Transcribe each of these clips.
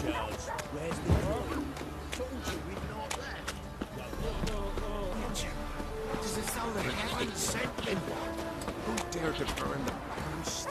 charge. Where's the coin? Told you we'd not left. Does it sound like heaven sent them? Who dared to burn the first?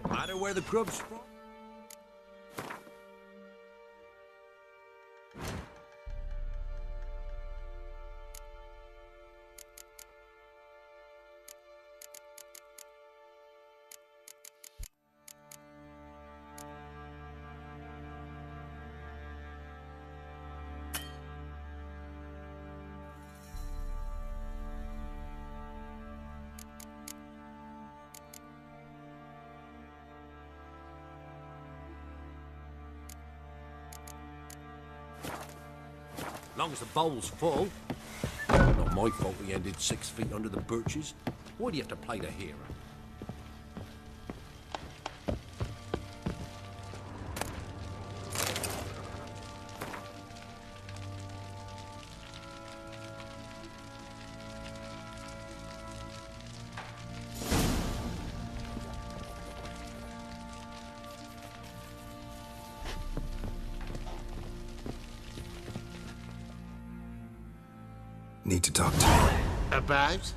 Matter where the grub's from? Long as the bowl's full. Not my fault we ended 6 feet under the birches. Why do you have to play the hero? Need to talk to you. About?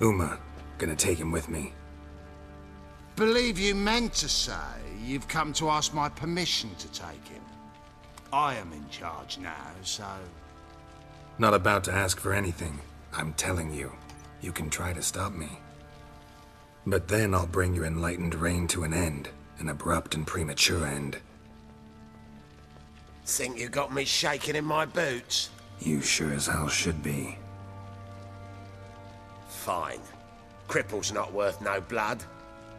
Uma, gonna take him with me. Believe you meant to say you've come to ask my permission to take him. I am in charge now, so... Not about to ask for anything. I'm telling you, you can try to stop me. But then I'll bring your enlightened reign to an end. An abrupt and premature end. Think you got me shaking in my boots? You sure as hell should be. Fine. Cripple's not worth no blood.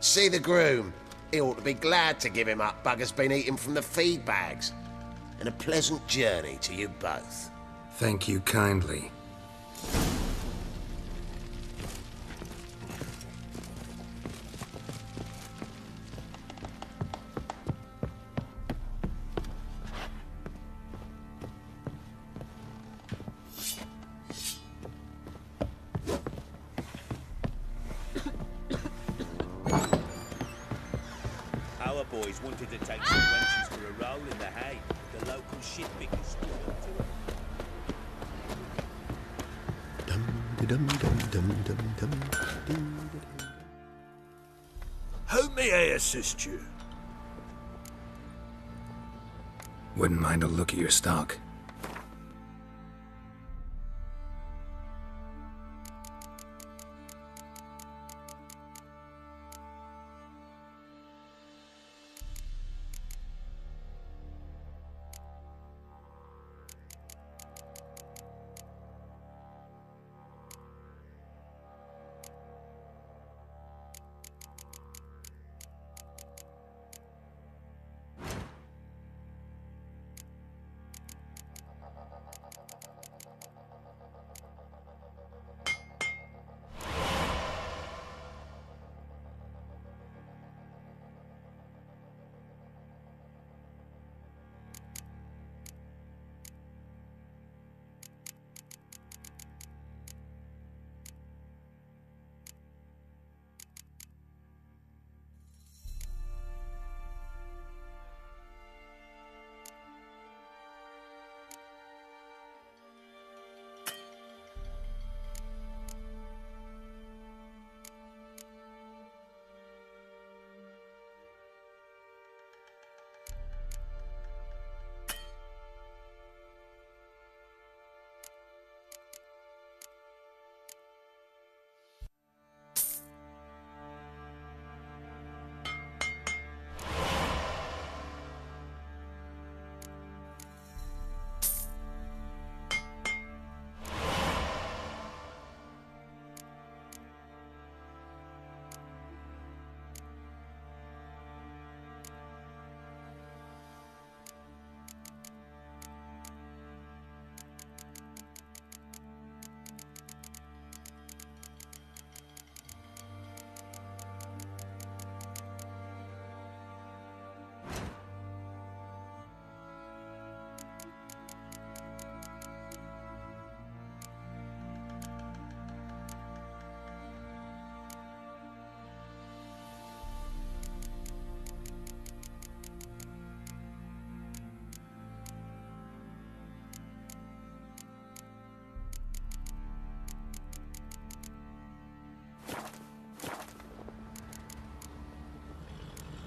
See the groom. He ought to be glad to give him up. Bugger's been eating from the feed bags. And a pleasant journey to you both. Thank you kindly. Our boys wanted to take some wenches for a roll in the hay. The local shit pickers stood up to it. How may I assist you? Wouldn't mind a look at your stock.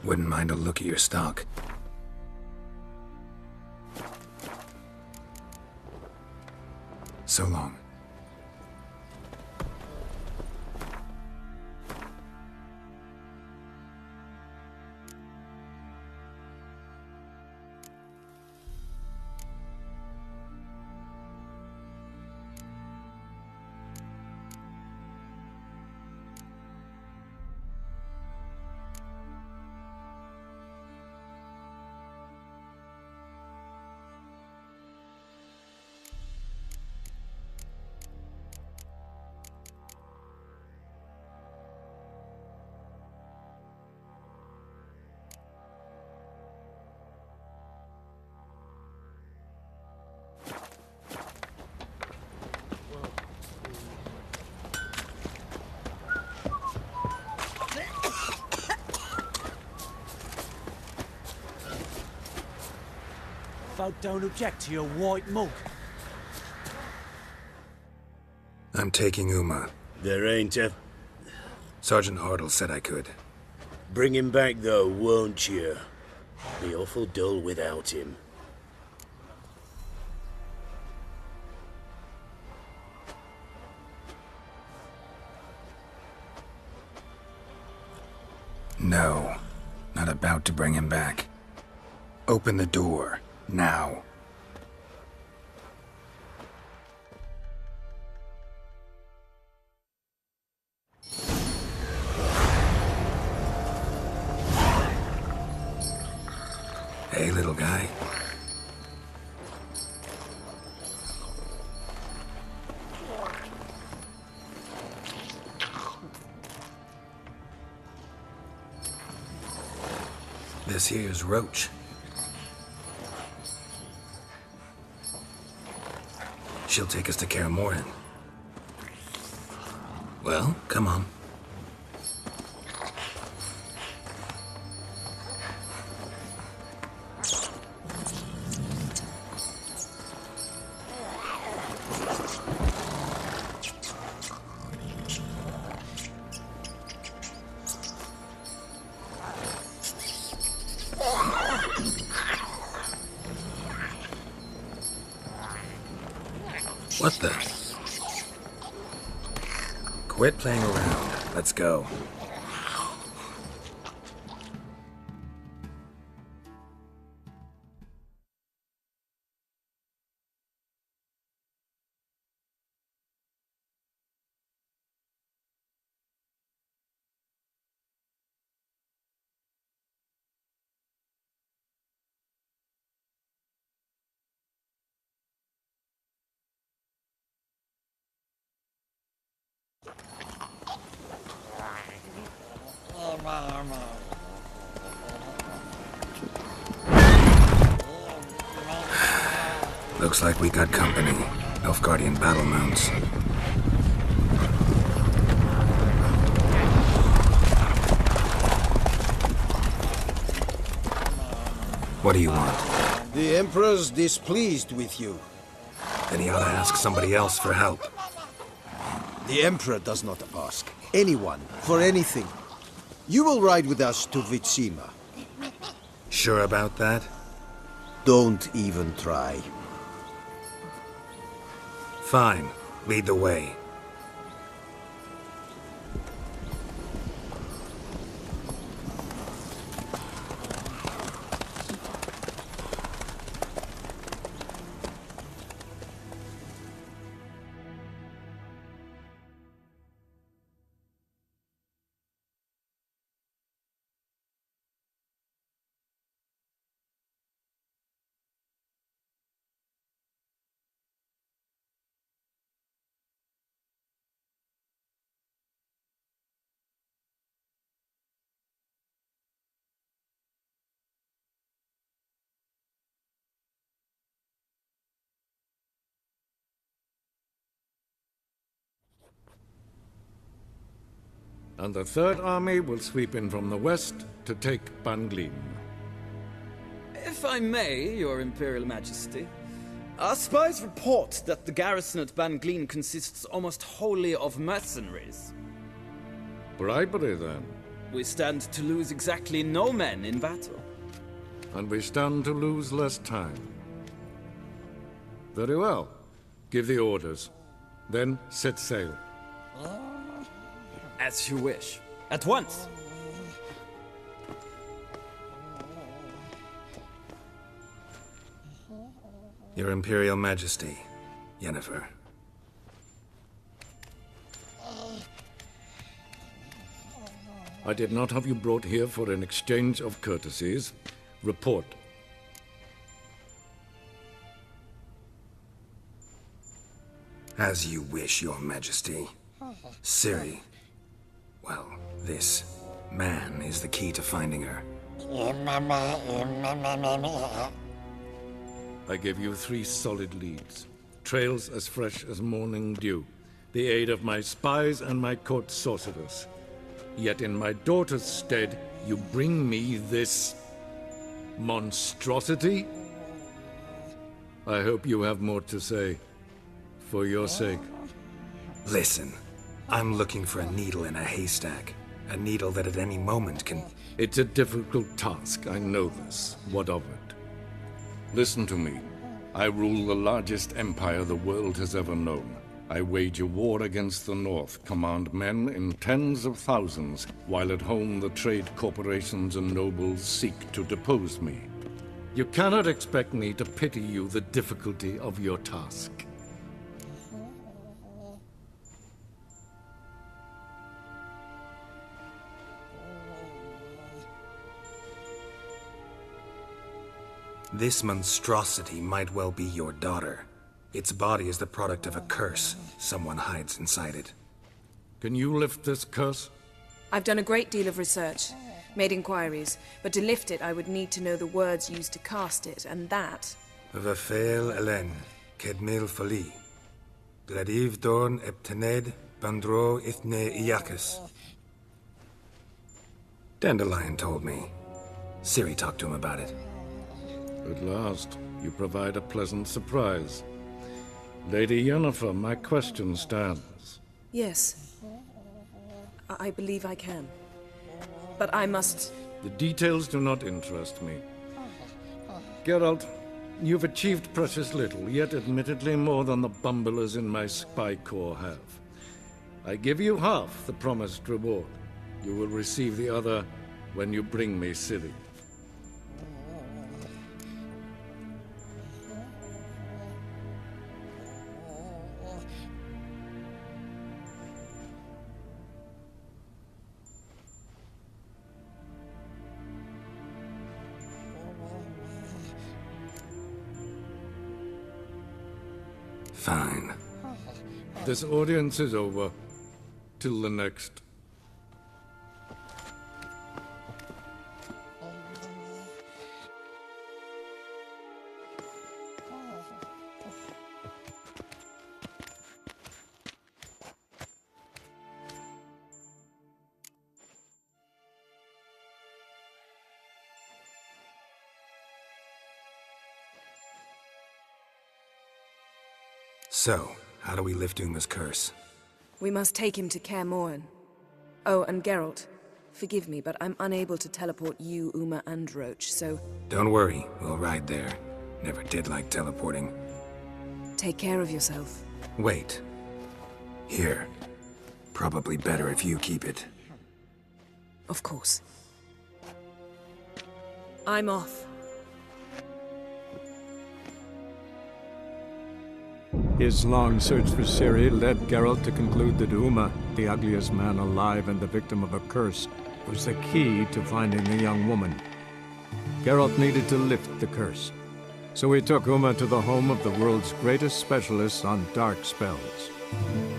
Wouldn't mind a look at your stock. So long. Folk don't object to your white mug. I'm taking Uma. There ain't a... Sergeant Hartle said I could. Bring him back, though, won't you? Be awful dull without him. No, not about to bring him back. Open the door, now. Hey, little guy. This here's Roach. She'll take us to Kaer Morhen. Well, come on. What the? Quit playing around. Let's go. Looks like we got company. Nilfgaardian battle mounts. What do you want? The Emperor's displeased with you. Then he ought to ask somebody else for help. The Emperor does not ask anyone for anything. You will ride with us to Vitsima. Sure about that? Don't even try. Fine. Lead the way. And the Third Army will sweep in from the west to take Ban-Glin. If I may, Your Imperial Majesty, our spies report that the garrison at Ban-Glin consists almost wholly of mercenaries. Bribery, then. We stand to lose exactly no men in battle. And we stand to lose less time. Very well. Give the orders. Then set sail. As you wish. At once! Your Imperial Majesty, Yennefer. I did not have you brought here for an exchange of courtesies. Report. As you wish, Your Majesty. Ciri. Well, this man is the key to finding her. I gave you 3 solid leads. Trails as fresh as morning dew. The aid of my spies and my court sorcerers. Yet in my daughter's stead, you bring me this monstrosity? I hope you have more to say. For your sake. Listen, I'm looking for a needle in a haystack. A needle that at any moment can... It's a difficult task, I know this. What of it? Listen to me. I rule the largest empire the world has ever known. I wage a war against the North, command men in tens of thousands, while at home the trade corporations and nobles seek to depose me. You cannot expect me to pity you the difficulty of your task. This monstrosity might well be your daughter. Its body is the product of a curse someone hides inside it. Can you lift this curse? I've done a great deal of research, made inquiries, but to lift it I would need to know the words used to cast it, and that... Vafel Elen, Kedmil Fali. Gladiv Dorn Eptened, Bandro Ithne Iacus. Dandelion told me. Ciri talked to him about it. At last, you provide a pleasant surprise. Lady Yennefer, my question stands. Yes. I believe I can. But I must... The details do not interest me. Geralt, You've achieved precious little, yet admittedly more than the bumblers in my spy corps have. I give you half the promised reward. You will receive the other when you bring me Ciri. Fine. This audience is over. Till the next. So, how do we lift Uma's curse? We must take him to Kaer Morhen. Oh, and Geralt, forgive me, but I'm unable to teleport you, Uma, and Roach, so... Don't worry, we'll ride there. Never did like teleporting. Take care of yourself. Wait. Here. Probably better if you keep it. Of course. I'm off. His long search for Ciri led Geralt to conclude that Uma, the ugliest man alive and the victim of a curse, was the key to finding the young woman. Geralt needed to lift the curse, so he took Uma to the home of the world's greatest specialists on dark spells,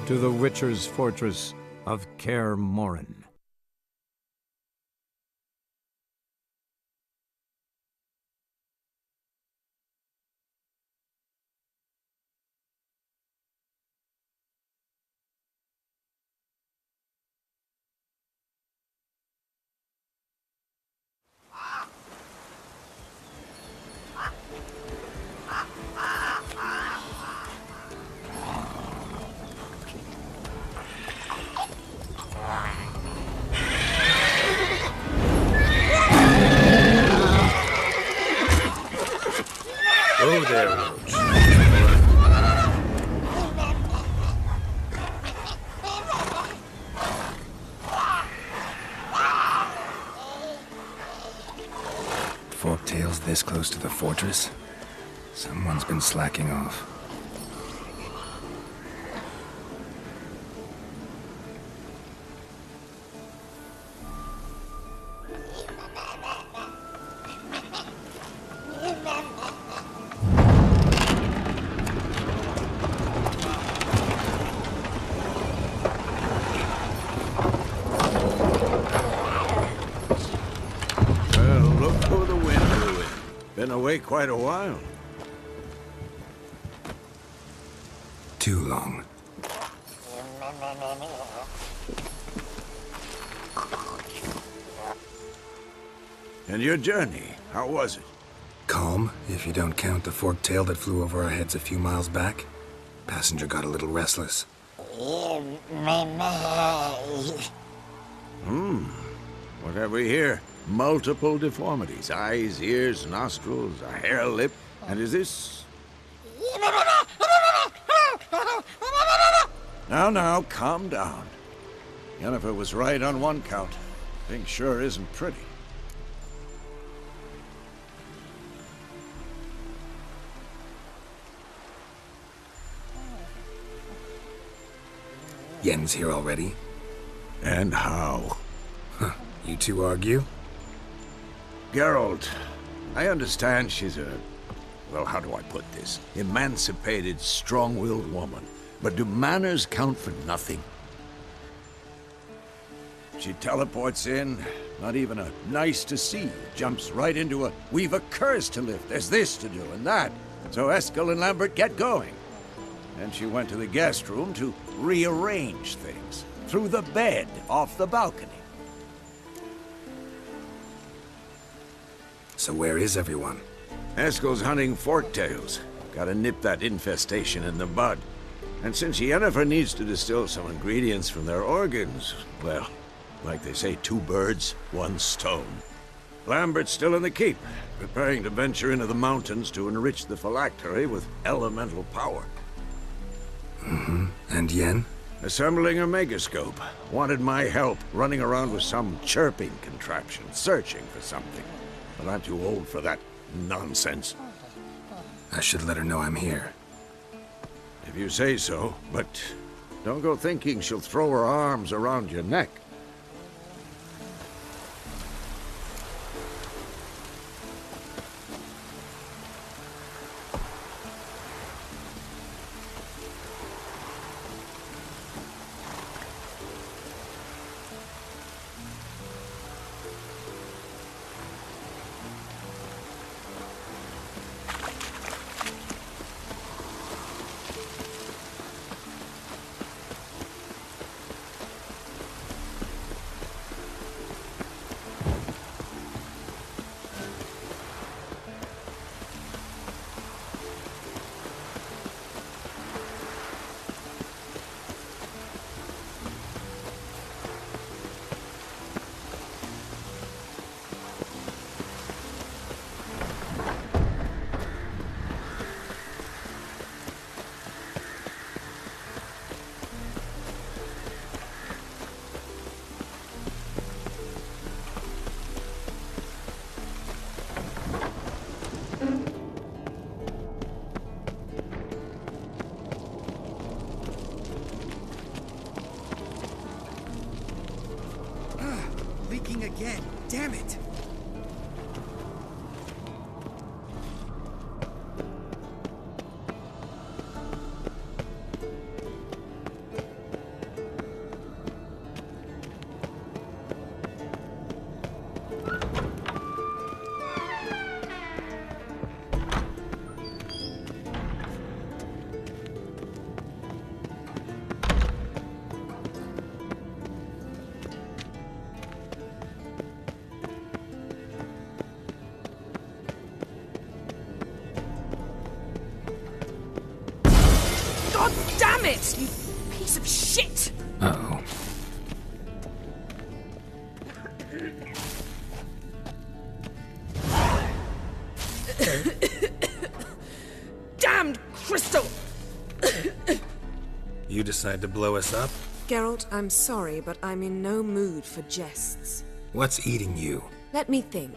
to the Witcher's fortress of Kaer Morhen. Oh, there, Roach. Forktail's this close to the fortress? Someone's been slacking off. Been away quite a while. Too long. And your journey, how was it? Calm, if you don't count the forktail that flew over our heads a few miles back. Passenger got a little restless. What have we here? Multiple deformities. Eyes, ears, nostrils, a hair lip. And is this... Now, calm down. Yennefer was right on one count. Thing sure isn't pretty. Yen's here already? And how? Huh. You two argue? Geralt, I understand she's a... well, how do I put this? Emancipated, strong-willed woman. But do manners count for nothing? She teleports in, not even a nice to see, jumps right into a we've a curse to lift, there's this to do and that. So Eskel and Lambert get going. And she went to the guest room to rearrange things. Through the bed, off the balcony. So where is everyone? Eskel's hunting forktails. Gotta nip that infestation in the bud. And since Yennefer needs to distill some ingredients from their organs, well, like they say, two birds, one stone. Lambert's still in the keep, preparing to venture into the mountains to enrich the phylactery with elemental power. And Yen? Assembling a megascope. Wanted my help running around with some chirping contraption, searching for something. But I'm too old for that nonsense. I should let her know I'm here. If you say so, but don't go thinking she'll throw her arms around your neck. Leaking again. Damn it! God damn it, you piece of shit! Uh-oh. Damned crystal! You decide to blow us up? Geralt, I'm sorry, but I'm in no mood for jests. What's eating you? Let me think.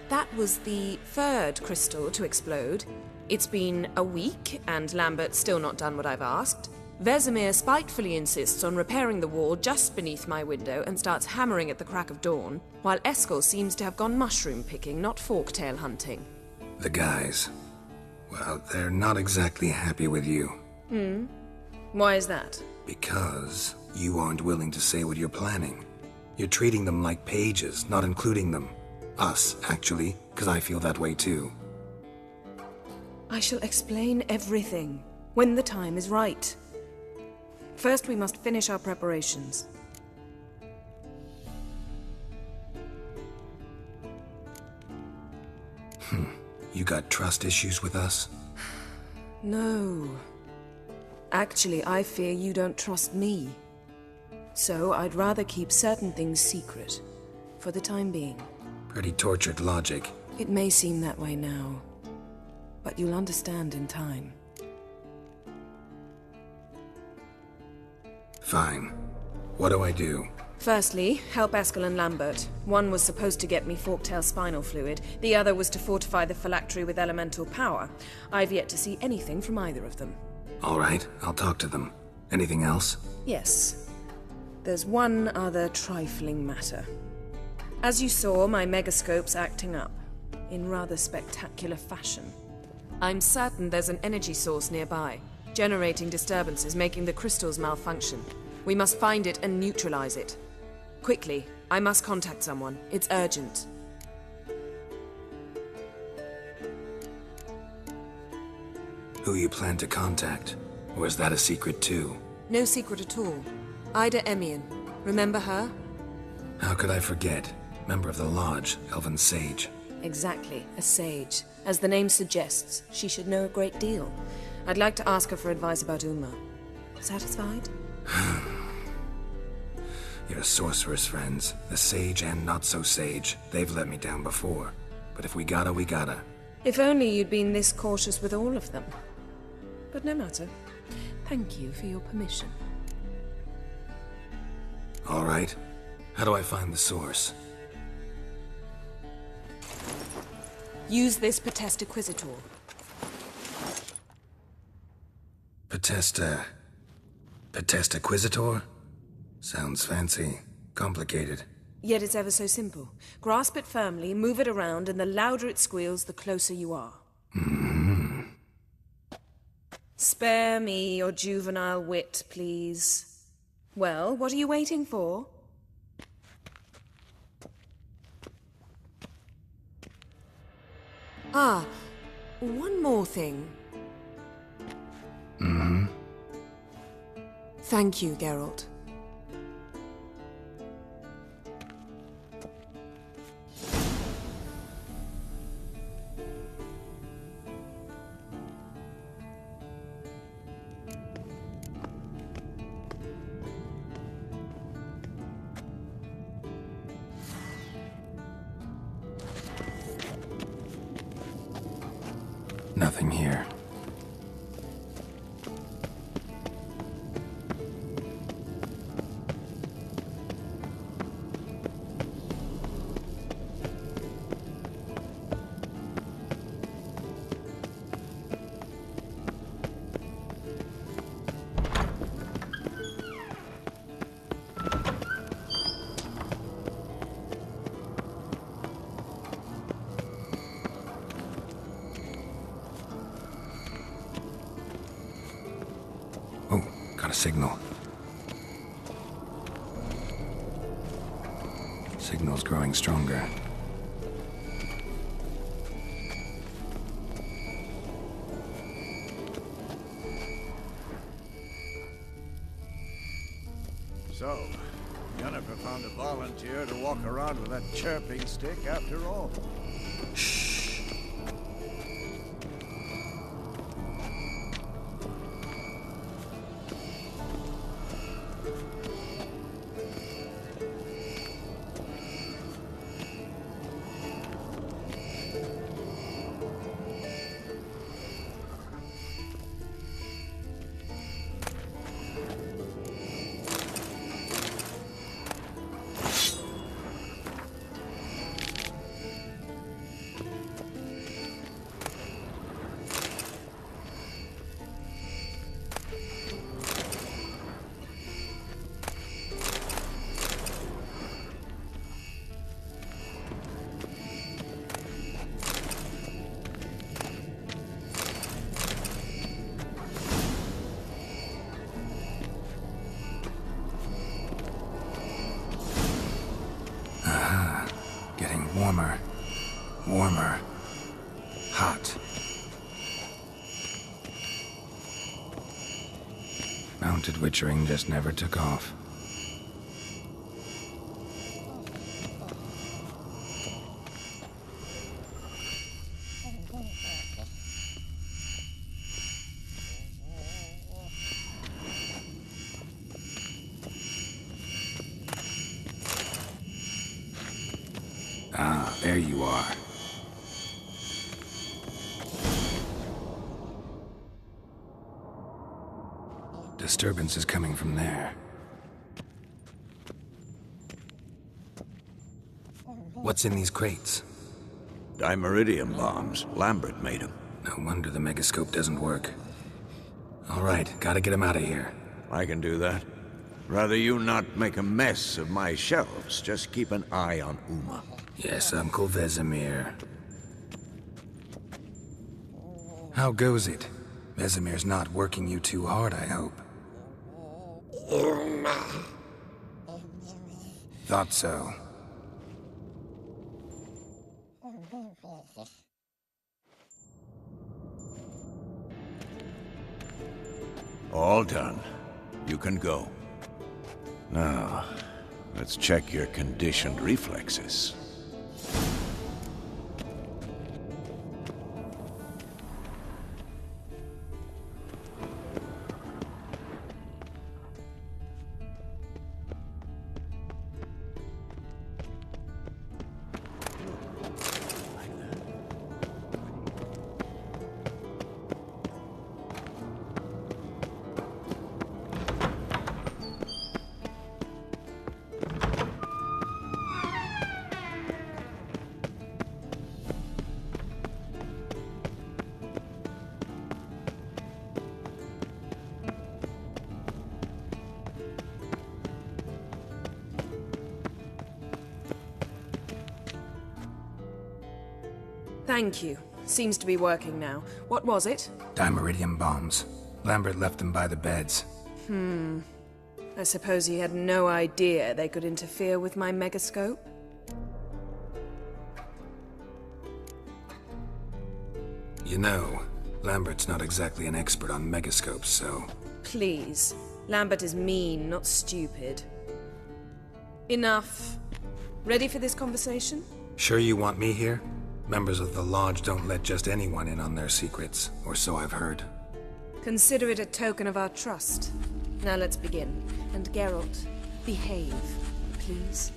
That was the third crystal to explode. It's been a week, and Lambert's still not done what I've asked. Vesemir spitefully insists on repairing the wall just beneath my window and starts hammering at the crack of dawn, while Eskel seems to have gone mushroom picking, not forktail hunting. The guys. Well, they're not exactly happy with you. Why is that? Because you aren't willing to say what you're planning. You're treating them like pages, not including them. Us, actually, because I feel that way too. I shall explain everything when the time is right. First, we must finish our preparations. You got trust issues with us? No. Actually, I fear you don't trust me. So I'd rather keep certain things secret, for the time being. Pretty tortured logic. It may seem that way now, but you'll understand in time. Fine. What do I do? Firstly, help Eskel and Lambert. One was supposed to get me forktail spinal fluid, the other was to fortify the phylactery with elemental power. I've yet to see anything from either of them. All right, I'll talk to them. Anything else? Yes. There's one other trifling matter. As you saw, my megascope's acting up, in rather spectacular fashion. I'm certain there's an energy source nearby, generating disturbances, making the crystals malfunction. We must find it and neutralize it. Quickly, I must contact someone. It's urgent. Who you plan to contact? Or is that a secret too? No secret at all. Ida Emian. Remember her? How could I forget? Member of the Lodge, Elven Sage. Exactly, a sage. As the name suggests, she should know a great deal. I'd like to ask her for advice about Uma. Satisfied? Your sorceress friends, the sage and not-so-sage, they've let me down before. But if we gotta, we gotta. If only you'd been this cautious with all of them. But no matter. Thank you for your permission. All right. How do I find the source? Use this Potestaquizitor. Potestaquizitor? Sounds fancy. Complicated. Yet it's ever so simple. Grasp it firmly, move it around, and the louder it squeals, the closer you are. Mm-hmm. Spare me your juvenile wit, please. Well, what are you waiting for? Ah, one more thing. Mm-hmm. Thank you, Geralt. Nothing here. Got a signal. Signal's growing stronger. So, Yennefer found a volunteer to walk around with that chirping stick after all. Warmer. Warmer. Hot. Mounted Witchering just never took off. Ah, there you are. Disturbance is coming from there. What's in these crates? Dimeridium bombs. Lambert made them. No wonder the megascope doesn't work. All right, gotta get him out of here. I can do that. Rather you not make a mess of my shelves. Just keep an eye on Uma. Yes, Uncle Vesemir. How goes it? Vesemir's not working you too hard, I hope. Thought so. All done. You can go. Now, let's check your conditioned reflexes. Thank you. Seems to be working now. What was it? Dimeridium bombs. Lambert left them by the beds. I suppose he had no idea they could interfere with my megascope? You know, Lambert's not exactly an expert on megascopes, so... Please. Lambert is mean, not stupid. Enough. Ready for this conversation? Sure you want me here? Members of the Lodge don't let just anyone in on their secrets, or so I've heard. Consider it a token of our trust. Now let's begin. And Geralt, behave, please.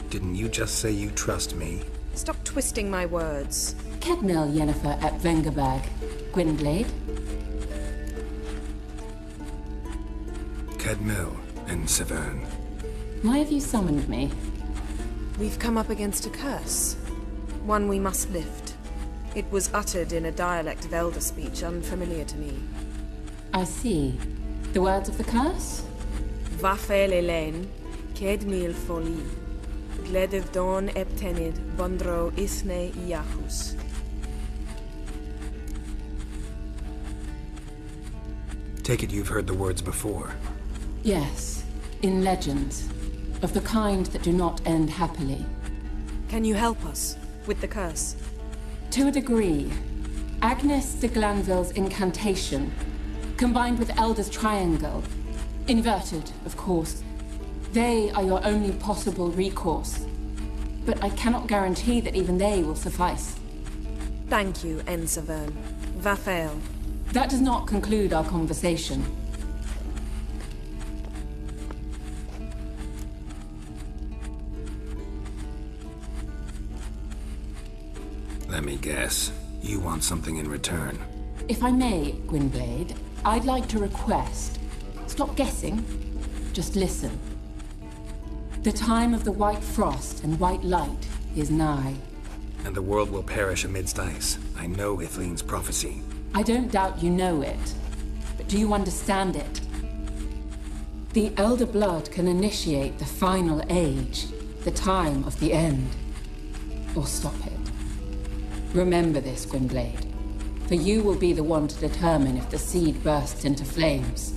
Didn't you just say you trust me? Stop twisting my words. Kedmil Yennefer at Vengerberg. Gwynblade? Kedmil and Severn. Why have you summoned me? We've come up against a curse. One we must lift. It was uttered in a dialect of Elder speech unfamiliar to me. I see. The words of the curse? Vafel Elaine, Kedmil Foli, Gledev Don Eptenid, Bondro Isne Iachus. Take it you've heard the words before. Yes, in legends. Of the kind that do not end happily. Can you help us with the curse? To a degree. Agnes de Glanville's incantation, combined with Elder's triangle, inverted, of course. They are your only possible recourse. But I cannot guarantee that even they will suffice. Thank you, Ensevern. Vafael. That does not conclude our conversation. Let me guess. You want something in return. If I may, Gwynblade, I'd like to request. Stop guessing. Just listen. The time of the white frost and white light is nigh. And the world will perish amidst ice. I know Ithleen's prophecy. I don't doubt you know it. But do you understand it? The Elder Blood can initiate the final age, the time of the end. Or stop it. Remember this, Gwynblade. For you will be the one to determine if the seed bursts into flames.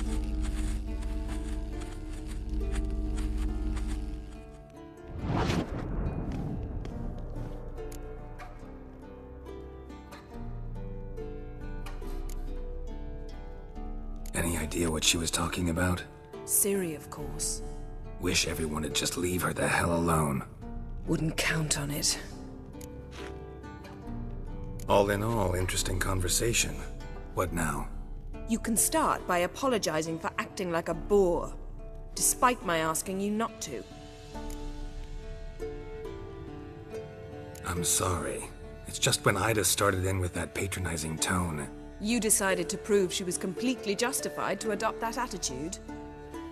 Any idea what she was talking about? Ciri, of course. Wish everyone would just leave her the hell alone. Wouldn't count on it. All in all, interesting conversation. What now? You can start by apologizing for acting like a boor, despite my asking you not to. I'm sorry. It's just when Ida started in with that patronizing tone. You decided to prove she was completely justified to adopt that attitude.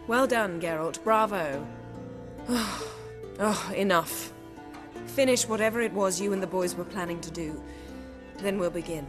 Well done, Geralt. Bravo. Oh, enough. Finish whatever it was you and the boys were planning to do. Then we'll begin.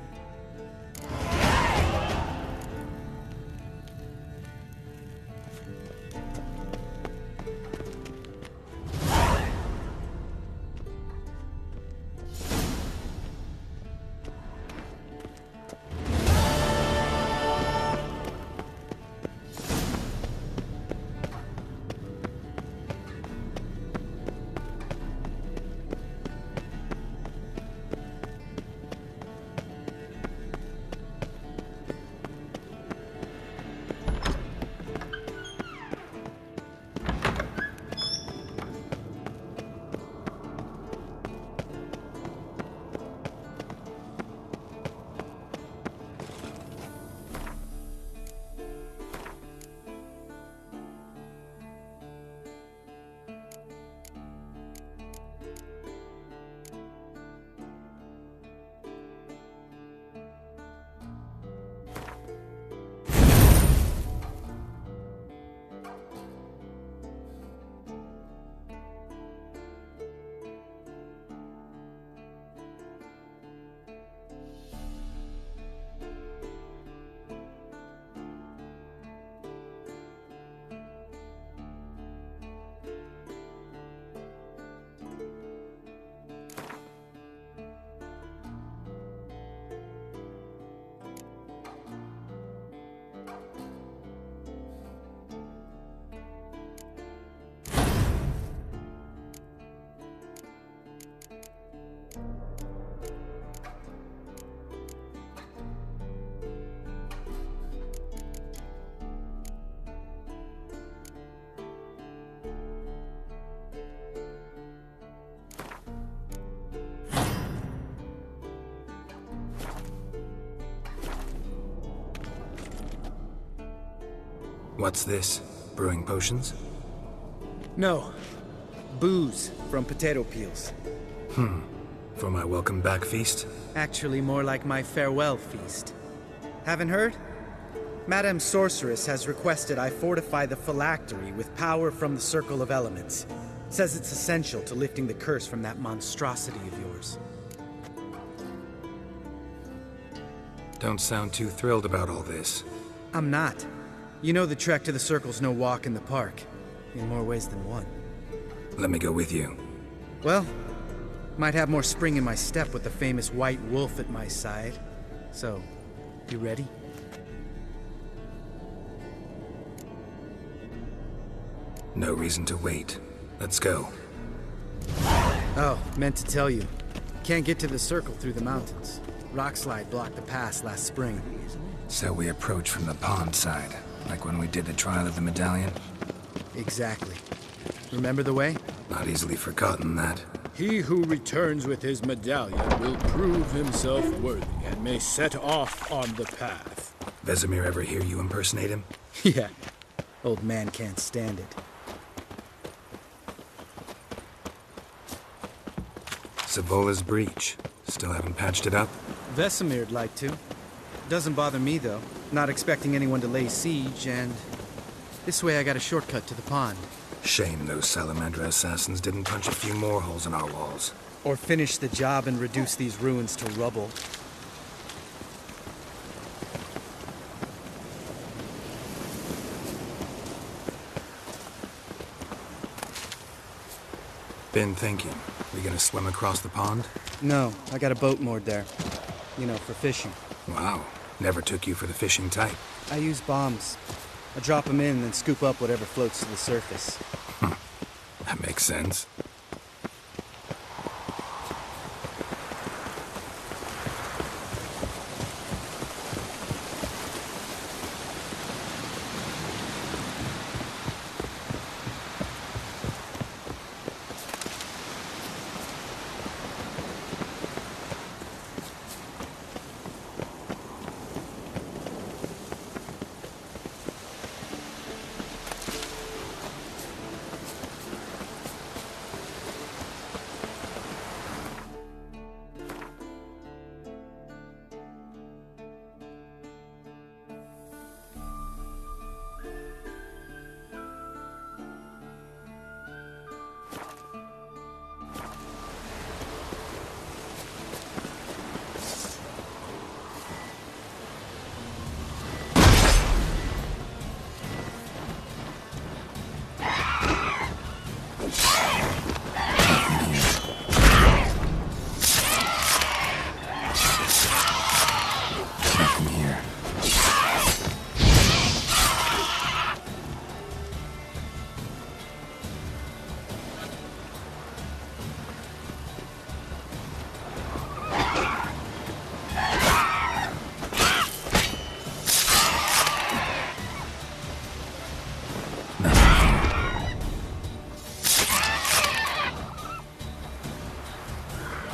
What's this? Brewing potions? No. Booze from potato peels. For my welcome back feast? Actually, more like my farewell feast. Haven't heard? Madame Sorceress has requested I fortify the phylactery with power from the Circle of Elements. Says it's essential to lifting the curse from that monstrosity of yours. Don't sound too thrilled about all this. I'm not. You know the trek to the Circle's no walk in the park. In more ways than one. Let me go with you. Well, might have more spring in my step with the famous White Wolf at my side. So, you ready? No reason to wait. Let's go. Oh, meant to tell you. Can't get to the Circle through the mountains. Rockslide blocked the pass last spring. So we approach from the pond side, like when we did the trial of the medallion? Exactly. Remember the way? Not easily forgotten, that. He who returns with his medallion will prove himself worthy and may set off on the path. Vesemir ever hear you impersonate him? Yeah. Old man can't stand it. Savola's breach. Still haven't patched it up? Vesemir'd like to. Doesn't bother me, though. Not expecting anyone to lay siege, and... this way I got a shortcut to the pond. Shame those Salamandra assassins didn't punch a few more holes in our walls. Or finish the job and reduce these ruins to rubble. Been thinking. We gonna swim across the pond? No, I got a boat moored there. You know, for fishing. Wow. Never took you for the fishing type. I use bombs. I drop them in and then scoop up whatever floats to the surface. That makes sense.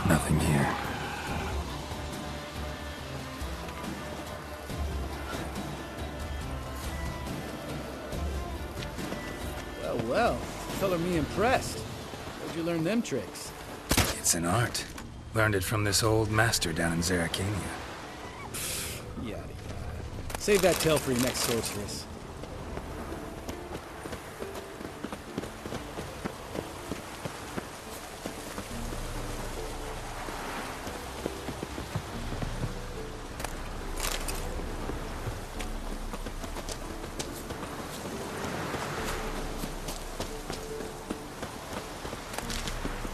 Nothing here. Well, color me impressed. Where'd you learn them tricks? It's an art. Learned it from this old master down in Zerrikania. Yada yada. Save that tale for your next sorceress.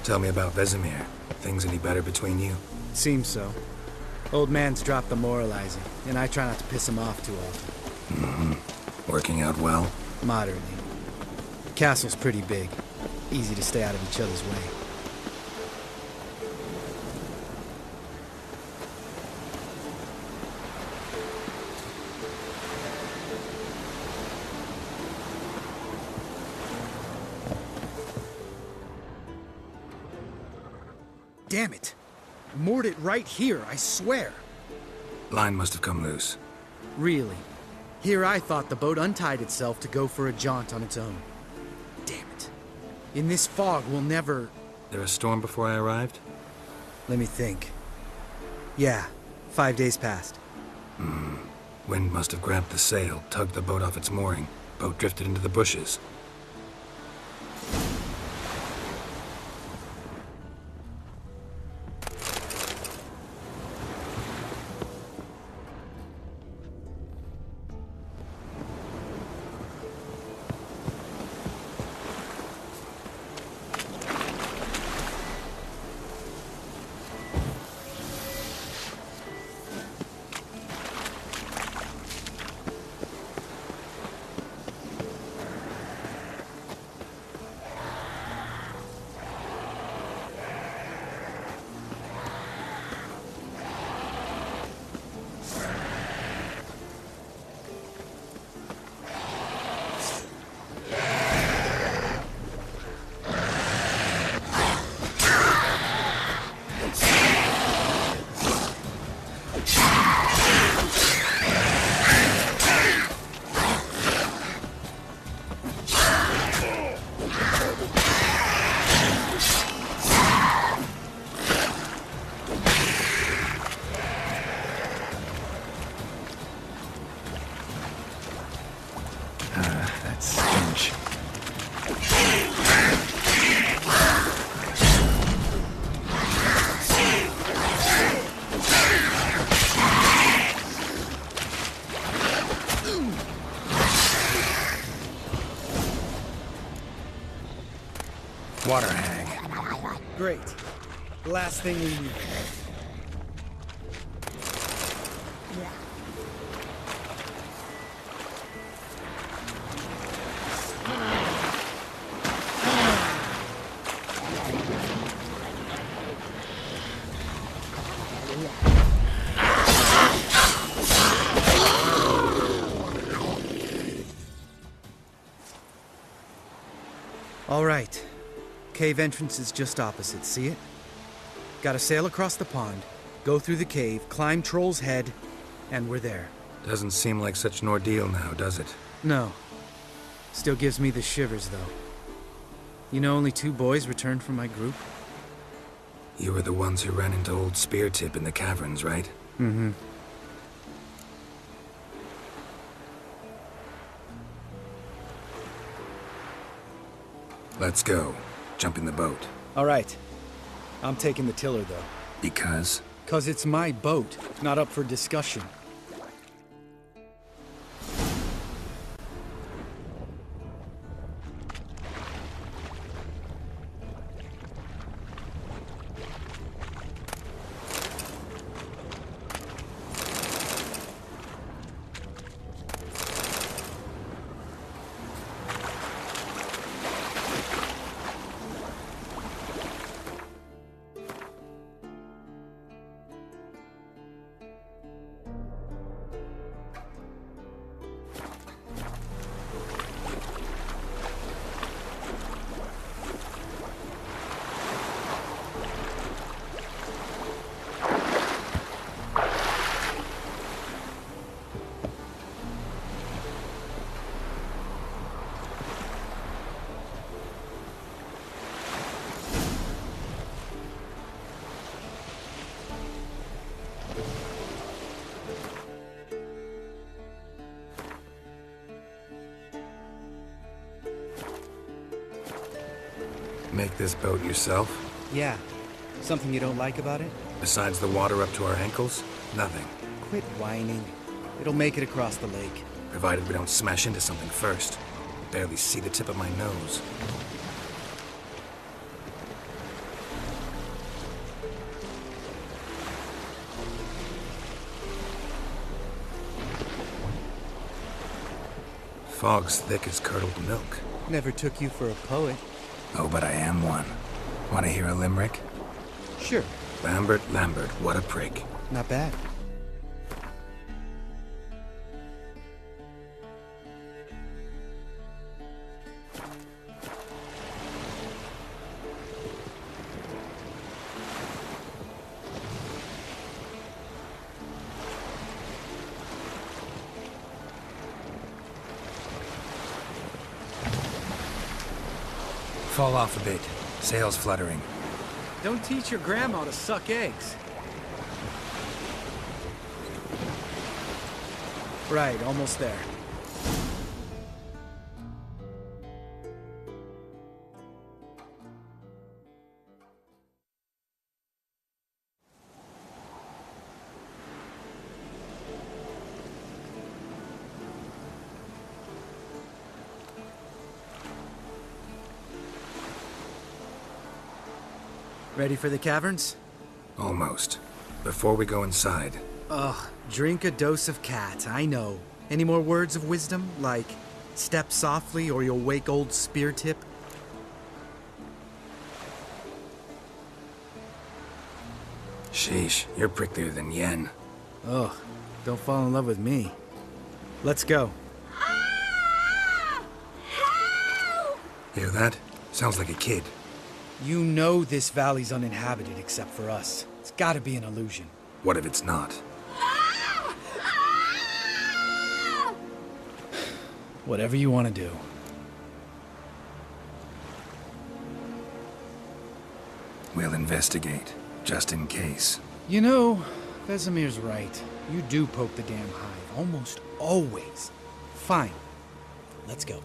Tell me about Vesemir. Things any better between you? Seems so. Old man's dropped the moralizing, and I try not to piss him off too often. Working out well? Moderately. The castle's pretty big. Easy to stay out of each other's way. Damn it! I moored it right here, I swear! Line must have come loose. Really? Here I thought the boat untied itself to go for a jaunt on its own. Damn it. In this fog, we'll never... There a storm before I arrived? Let me think. Yeah, 5 days passed. Wind must have grabbed the sail, tugged the boat off its mooring. Boat drifted into the bushes. Water hag. Great. Last thing we need. All right. Cave entrance is just opposite, see it? Gotta sail across the pond, go through the cave, climb Troll's Head, and we're there. Doesn't seem like such an ordeal now, does it? No. Still gives me the shivers, though. You know only 2 boys returned from my group? You were the ones who ran into old Speartip in the caverns, right? Mm-hmm. Let's go. Jump in the boat. All right. I'm taking the tiller, though. Because? 'Cause it's my boat, not up for discussion. Make this boat yourself? Yeah. Something you don't like about it? Besides the water up to our ankles? Nothing. Quit whining. It'll make it across the lake. Provided we don't smash into something first. Barely see the tip of my nose. Fog's thick as curdled milk. Never took you for a poet. Oh, but I am one. Want to hear a limerick? Sure. Lambert, what a prig. Not bad. Fall off a bit. Sails fluttering. Don't teach your grandma to suck eggs. Right, almost there. Ready for the caverns? Almost. Before we go inside, Ugh, drink a dose of cat, I know. Any more words of wisdom, like step softly or you'll wake old Spear Tip? sheesh, you're pricklier than Yen. Ugh, don't fall in love with me. Let's go. Hear that? Sounds like a kid. You know this valley's uninhabited except for us. It's gotta be an illusion. What if it's not? Whatever you want to do. We'll investigate, just in case. You know, Vesemir's right. You do poke the damn hive, almost always. Fine. Let's go.